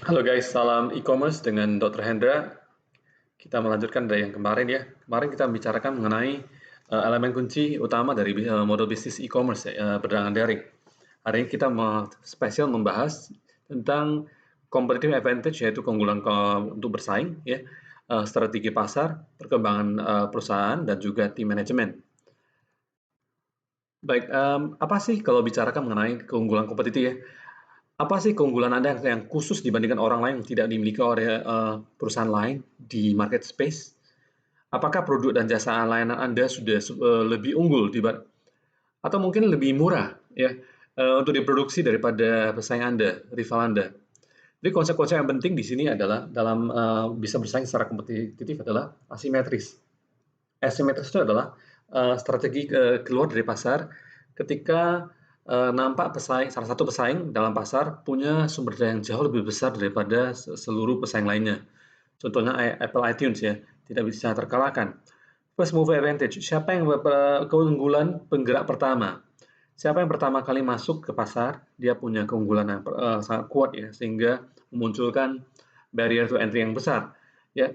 Halo guys, salam e-commerce dengan Dr. Hendra. Kita melanjutkan dari yang kemarin ya. Kemarin kita membicarakan mengenai elemen kunci utama dari model bisnis e-commerce perdagangan daring. Hari ini kita spesial membahas tentang competitive advantage, yaitu keunggulan untuk bersaing, ya, strategi pasar, perkembangan perusahaan, dan juga tim manajemen. Baik, apa sih kalau bicarakan mengenai keunggulan kompetitif ya? Apa sih keunggulan Anda yang khusus dibandingkan orang lain yang tidak dimiliki oleh perusahaan lain di market space? Apakah produk dan jasa layanan Anda sudah lebih unggul atau mungkin lebih murah ya untuk diproduksi daripada pesaing Anda, rival Anda? Jadi konsep-konsep yang penting di sini adalah dalam bisa bersaing secara kompetitif adalah asimetris. Asimetris itu adalah strategi keluar dari pasar ketika nampak salah satu pesaing dalam pasar punya sumber daya yang jauh lebih besar daripada seluruh pesaing lainnya. Contohnya Apple iTunes ya, tidak bisa terkalahkan. First mover advantage, siapa yang keunggulan penggerak pertama? Siapa yang pertama kali masuk ke pasar, dia punya keunggulan yang sangat kuat ya, sehingga memunculkan barrier to entry yang besar. Ya,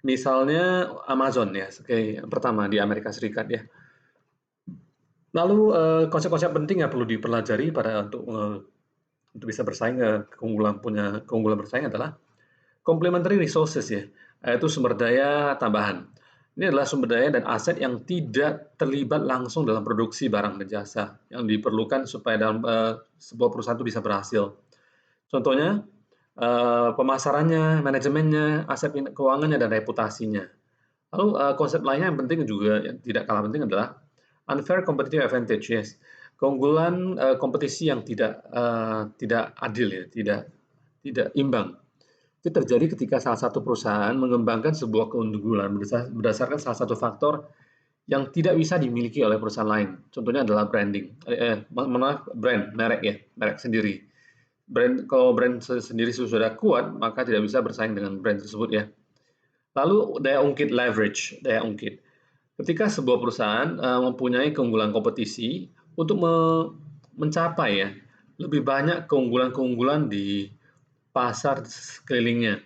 misalnya Amazon ya, sebagai yang pertama di Amerika Serikat ya. Lalu konsep-konsep penting yang perlu dipelajari untuk bisa bersaing, keunggulan bersaing adalah complementary resources ya, yaitu sumber daya tambahan. Ini adalah sumber daya dan aset yang tidak terlibat langsung dalam produksi barang dan jasa yang diperlukan supaya dalam sebuah perusahaan itu bisa berhasil. Contohnya pemasarannya, manajemennya, aset keuangannya, dan reputasinya. Lalu konsep lainnya yang penting juga yang tidak kalah penting adalah unfair competitive advantage. Yes. Keunggulan kompetisi yang tidak adil ya, tidak imbang. Itu terjadi ketika salah satu perusahaan mengembangkan sebuah keunggulan berdasarkan salah satu faktor yang tidak bisa dimiliki oleh perusahaan lain. Contohnya adalah branding. Merek ya, merek sendiri. Kalau brand sendiri sudah kuat, maka tidak bisa bersaing dengan brand tersebut ya. Lalu daya ungkit leverage, daya ungkit. Ketika sebuah perusahaan mempunyai keunggulan kompetisi untuk mencapai ya lebih banyak keunggulan-keunggulan di pasar sekelilingnya,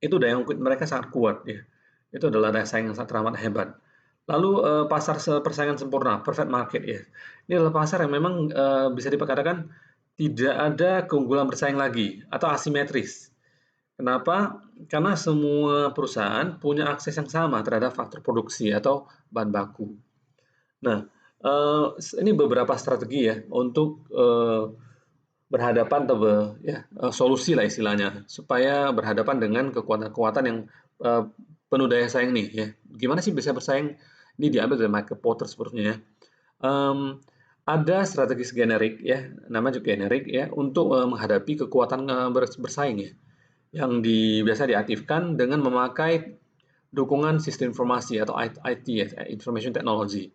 itu daya ungkit mereka sangat kuat ya. Itu adalah daya saing yang sangat teramat hebat. Lalu pasar persaingan sempurna, perfect market ya. Ini adalah pasar yang memang bisa dikatakan tidak ada keunggulan bersaing lagi atau asimetris. Kenapa? Karena semua perusahaan punya akses yang sama terhadap faktor produksi atau bahan baku. Nah, ini beberapa strategi ya untuk berhadapan atau ya, solusi lah istilahnya supaya berhadapan dengan kekuatan-kekuatan yang penuh daya saing nih ya. Gimana sih bisa bersaing? Ini diambil dari Michael Porter sepertinya ya. Ada strategi generik ya, namanya juga generik ya, untuk menghadapi kekuatan bersaing ya, yang biasa diaktifkan dengan memakai dukungan sistem informasi atau IT ya, Information Technology,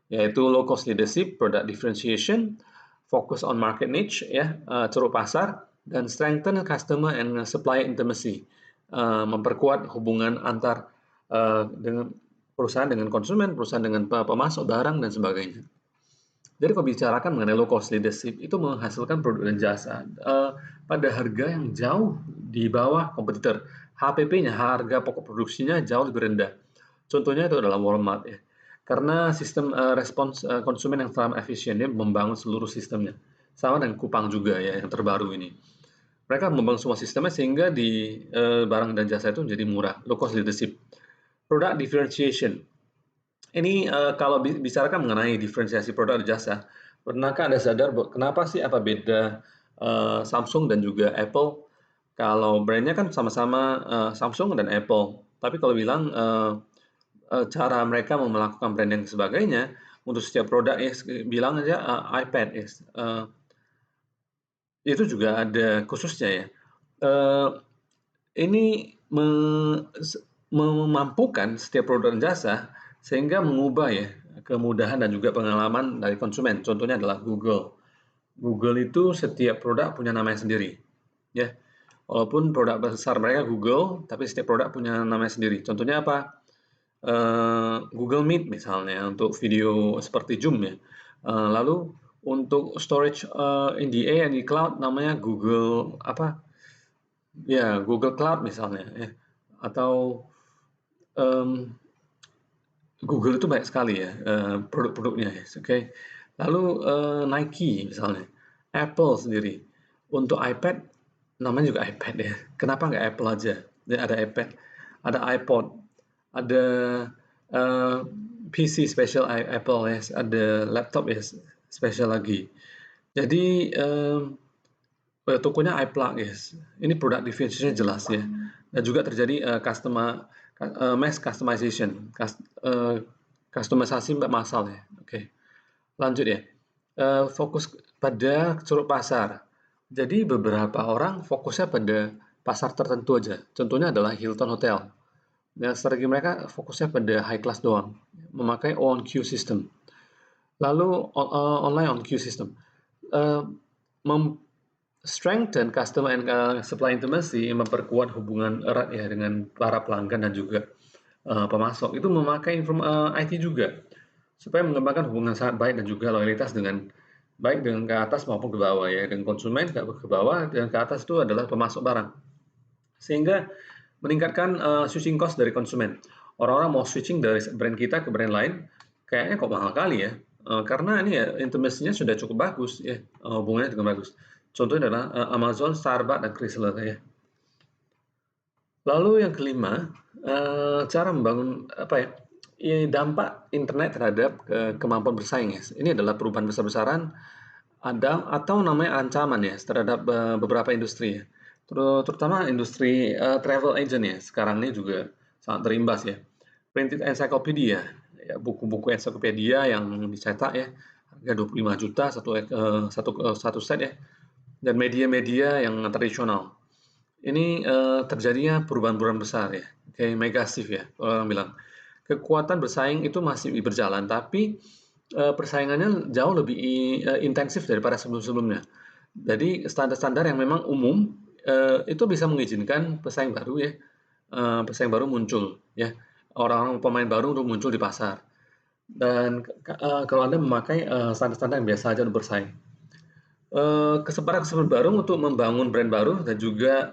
yaitu low cost leadership, product differentiation, focus on market niche ya, ceruk pasar, dan strengthen customer and supplier intimacy, memperkuat hubungan antar dengan perusahaan dengan konsumen, perusahaan dengan pemasok barang dan sebagainya. Jadi kalau bicarakan mengenai low cost leadership itu menghasilkan produk dan jasa pada harga yang jauh di bawah kompetitor. HPP-nya, harga pokok produksinya jauh lebih rendah. Contohnya itu adalah Walmart ya. Karena sistem respons konsumen yang sangat efisien, dia membangun seluruh sistemnya. Sama dengan Kupang juga ya yang terbaru ini. Mereka membangun semua sistemnya sehingga di barang dan jasa itu menjadi murah, low cost leadership. Product differentiation. Ini kalau bicarakan mengenai diferensiasi produk dan jasa, pernahkah Anda sadar kenapa sih apa beda Samsung dan juga Apple? Kalau brandnya kan sama-sama Samsung dan Apple, tapi kalau bilang cara mereka melakukan branding dan sebagainya untuk setiap produk ya, bilang aja iPad ya, itu juga ada khususnya ya. Ini memampukan setiap produk dan jasa sehingga mengubah ya kemudahan dan juga pengalaman dari konsumen. Contohnya adalah Google. Google itu setiap produk punya namanya sendiri. Ya, walaupun produk besar mereka Google, tapi setiap produk punya namanya sendiri. Contohnya apa? Google Meet misalnya untuk video seperti Zoom ya. Lalu Untuk storage in the and di cloud namanya Google apa? Ya, Google Cloud misalnya ya. Atau um, Google itu banyak sekali ya produk-produknya ya. Oke. Lalu Nike misalnya, Apple sendiri. Untuk iPad namanya juga iPad ya. Kenapa nggak Apple aja? Ya, ada iPad, ada iPod, ada eh, PC special Apple ya, ada laptop ya special lagi. Jadi tokonya iPlug guys. Ini produk differentiation jelas ya. Dan juga terjadi mass customization, customisasi massal ya. Oke, lanjut ya. Fokus pada ceruk pasar. Jadi beberapa orang fokusnya pada pasar tertentu aja. Contohnya adalah Hilton Hotel. Ya, strategi mereka fokusnya pada high class doang, memakai on queue system. Lalu online on queue system. Uh, Strengthen customer and supply intimacy, memperkuat hubungan erat ya dengan para pelanggan dan juga pemasok. Itu memakai IT juga supaya mengembangkan hubungan sangat baik dan juga loyalitas dengan baik dengan ke atas maupun ke bawah ya, dengan konsumen ke bawah dan ke atas itu adalah pemasok barang. Sehingga meningkatkan switching cost dari konsumen. Orang-orang mau switching dari brand kita ke brand lain, kayaknya kok mahal kali ya. Karena ini ya intimacy-nya sudah cukup bagus ya, hubungannya dengan bagus. Contohnya adalah Amazon, Starbucks, dan Chrysler ya. Lalu yang kelima, cara membangun apa ya? Dampak internet terhadap kemampuan bersaing ya. Ini adalah perubahan besar-besaran ada atau namanya ancaman ya terhadap beberapa industri ya. Terutama industri travel agent ya. Sekarang ini juga sangat terimbas ya. Printed encyclopedia, ya buku-buku encyclopedia yang dicetak ya, harga 25 juta satu set ya. Dan media-media yang tradisional. Ini terjadinya perubahan-perubahan besar ya, kayak mega shift ya, orang bilang. Kekuatan bersaing itu masih berjalan, tapi persaingannya jauh lebih intensif daripada sebelum-sebelumnya. Jadi standar-standar yang memang umum itu bisa mengizinkan pesaing baru ya, pesaing baru muncul ya, orang-orang pemain baru untuk muncul di pasar. Dan kalau Anda memakai standar-standar yang biasa saja untuk bersaing, kesempatan-kesempatan baru untuk membangun brand baru dan juga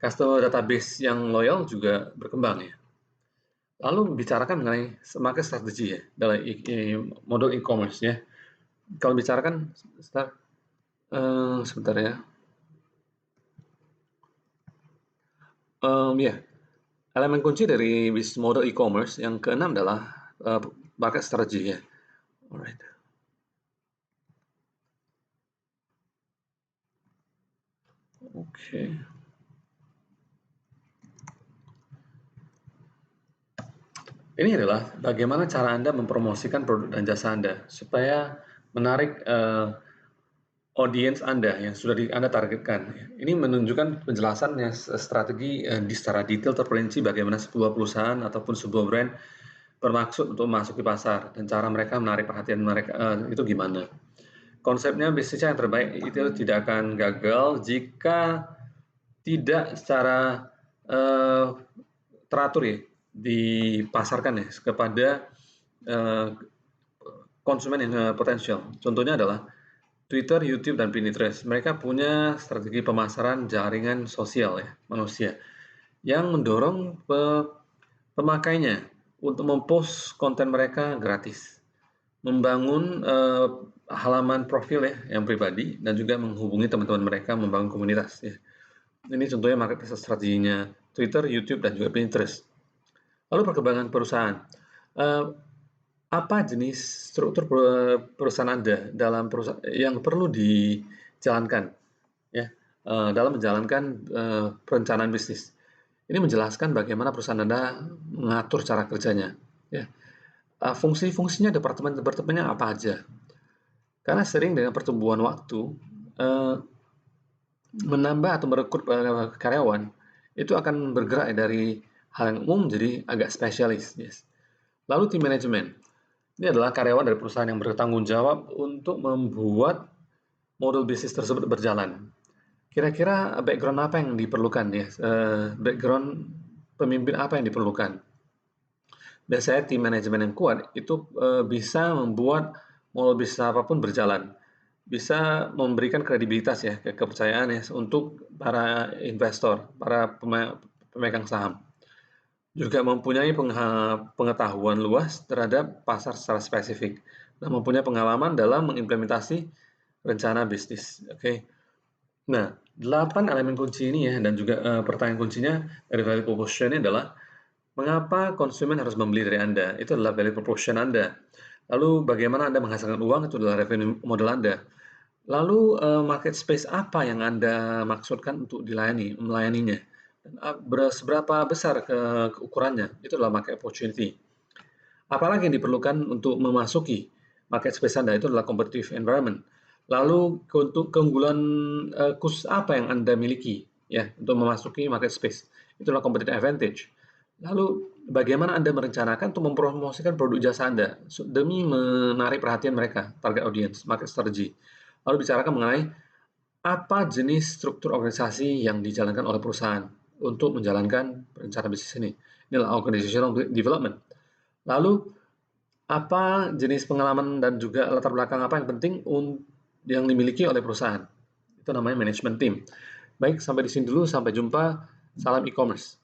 customer database yang loyal juga berkembang ya. Lalu bicarakan mengenai semakin strategi ya dalam model e-commerce ya. Kalau bicarakan sebentar ya. Ya, elemen kunci dari bisnis model e-commerce yang keenam adalah market strategy ya. Alright. Oke. Ini adalah bagaimana cara Anda mempromosikan produk dan jasa Anda supaya menarik audiens Anda yang sudah Anda targetkan. Ini menunjukkan penjelasan strategi di secara detail terperinci bagaimana sebuah perusahaan ataupun sebuah brand bermaksud untuk memasuki pasar dan cara mereka menarik perhatian mereka itu gimana. Konsepnya bisnisnya yang terbaik itu tidak akan gagal jika tidak secara teratur ya dipasarkan ya kepada konsumen yang potensial. Contohnya adalah Twitter, YouTube, dan Pinterest. Mereka punya strategi pemasaran jaringan sosial ya manusia yang mendorong pemakainya untuk mempost konten mereka gratis, membangun halaman profil ya yang pribadi dan juga menghubungi teman-teman mereka membangun komunitas ya. Ini contohnya market strateginya Twitter, YouTube, dan juga Pinterest. Lalu perkembangan perusahaan. Apa jenis struktur perusahaan Anda dalam perusahaan yang perlu dijalankan ya dalam menjalankan perencanaan bisnis. Ini menjelaskan bagaimana perusahaan Anda mengatur cara kerjanya ya. Fungsi-fungsinya departemen-departemennya apa aja. Karena sering dengan pertumbuhan waktu menambah atau merekrut karyawan itu akan bergerak dari hal yang umum jadi agak spesialis. Yes. Lalu tim manajemen. Ini adalah karyawan dari perusahaan yang bertanggung jawab untuk membuat model bisnis tersebut berjalan. Kira-kira background apa yang diperlukan ya? Background pemimpin apa yang diperlukan? Biasanya tim manajemen yang kuat itu bisa membuat mau bisnis apapun berjalan. Bisa memberikan kredibilitas ya, kepercayaan ya untuk para investor, para pemegang saham. Juga mempunyai pengetahuan luas terhadap pasar secara spesifik dan mempunyai pengalaman dalam mengimplementasi rencana bisnis. Oke. Nah, 8 elemen kunci ini ya dan juga pertanyaan kuncinya dari value proposition ini adalah mengapa konsumen harus membeli dari Anda? Itu adalah value proposition Anda. Lalu bagaimana Anda menghasilkan uang? Itu adalah revenue model Anda. Lalu market space apa yang Anda maksudkan untuk melayaninya? Dan seberapa besar ukurannya? Itu adalah market opportunity. Apalagi yang diperlukan untuk memasuki market space Anda itu adalah competitive environment. Lalu untuk keunggulan khusus apa yang Anda miliki ya untuk memasuki market space? Itulah competitive advantage. Lalu bagaimana Anda merencanakan untuk mempromosikan produk jasa Anda demi menarik perhatian mereka, target audience, market strategy. Lalu bicarakan mengenai apa jenis struktur organisasi yang dijalankan oleh perusahaan untuk menjalankan rencana bisnis ini. Inilah organizational development. Lalu apa jenis pengalaman dan juga latar belakang apa yang penting yang dimiliki oleh perusahaan. Itu namanya management team. Baik, sampai di sini dulu. Sampai jumpa. Salam e-commerce.